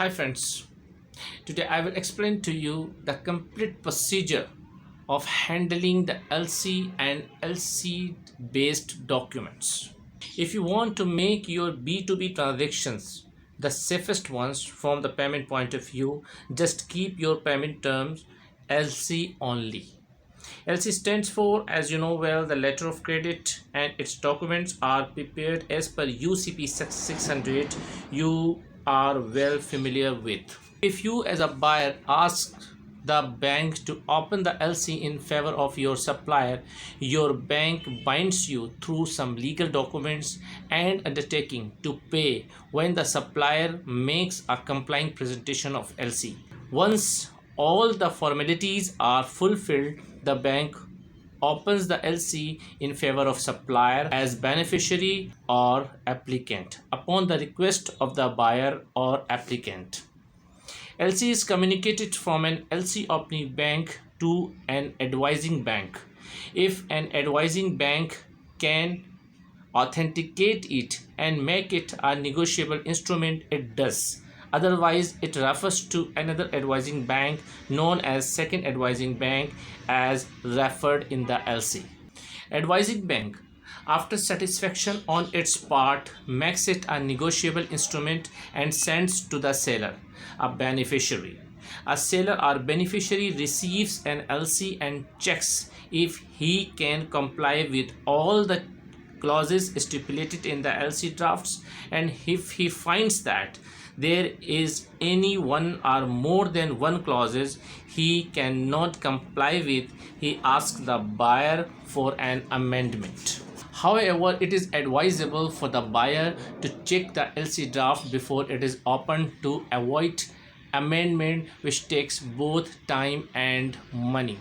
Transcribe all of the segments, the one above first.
Hi friends, today I will explain to you the complete procedure of handling the LC and LC based documents. If you want to make your B2B transactions the safest ones from the payment point of view, just keep your payment terms LC only. LC stands for, as you know well, the letter of credit, and its documents are prepared as per UCP 600 you are well familiar with. If you as a buyer ask the bank to open the LC in favor of your supplier, your bank binds you through some legal documents and undertaking to pay when the supplier makes a complying presentation of LC. Once all the formalities are fulfilled, the bank opens the LC in favor of supplier as beneficiary or applicant upon the request of the buyer or applicant. LC is communicated from an LC opening bank to an advising bank. If an advising bank can authenticate it and make it a negotiable instrument, it does. Otherwise, it refers to another advising bank known as second advising bank as referred in the LC. Advising bank, after satisfaction on its part, makes it a negotiable instrument and sends to the seller, a beneficiary. A seller or beneficiary receives an LC and checks if he can comply with all the clauses stipulated in the LC drafts, and if he finds that there is any one or more than one clauses he cannot comply with, he asks the buyer for an amendment. However, it is advisable for the buyer to check the LC draft before it is opened to avoid amendment, which takes both time and money.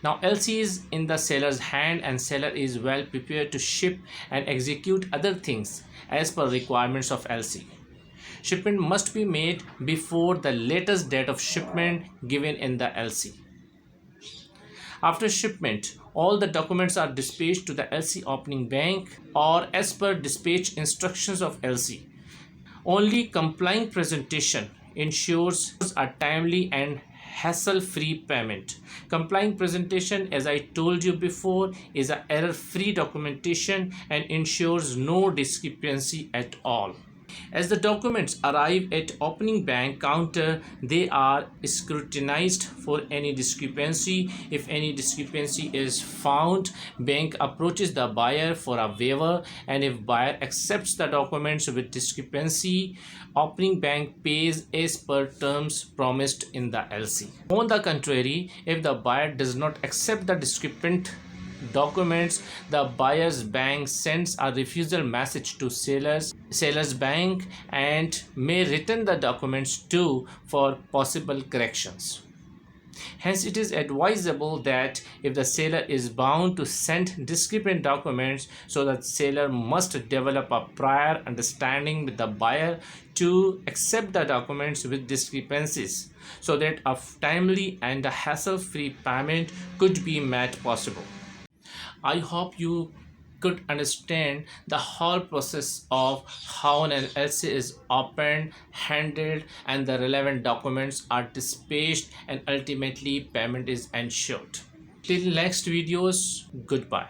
Now LC is in the seller's hand and seller is well prepared to ship and execute other things as per requirements of LC. Shipment must be made before the latest date of shipment given in the LC. After shipment, all the documents are dispatched to the LC opening bank or as per dispatch instructions of LC. Only complying presentation ensures a timely and hassle-free payment. Complying presentation, as I told you before, is an error-free documentation and ensures no discrepancy at all. As the documents arrive at opening bank counter, they are scrutinized for any discrepancy. If any discrepancy is found, bank approaches the buyer for a waiver, and if buyer accepts the documents with discrepancy, opening bank pays as per terms promised in the LC. On the contrary, if the buyer does not accept the discrepant documents, the buyer's bank sends a refusal message to seller's bank and may return the documents too for possible corrections. Hence, it is advisable that if the seller is bound to send discrepant documents, so that seller must develop a prior understanding with the buyer to accept the documents with discrepancies, so that a timely and a hassle-free payment could be made possible. I hope you could understand the whole process of how an LC is opened, handled, and the relevant documents are dispatched, and ultimately payment is ensured. Till next videos, goodbye.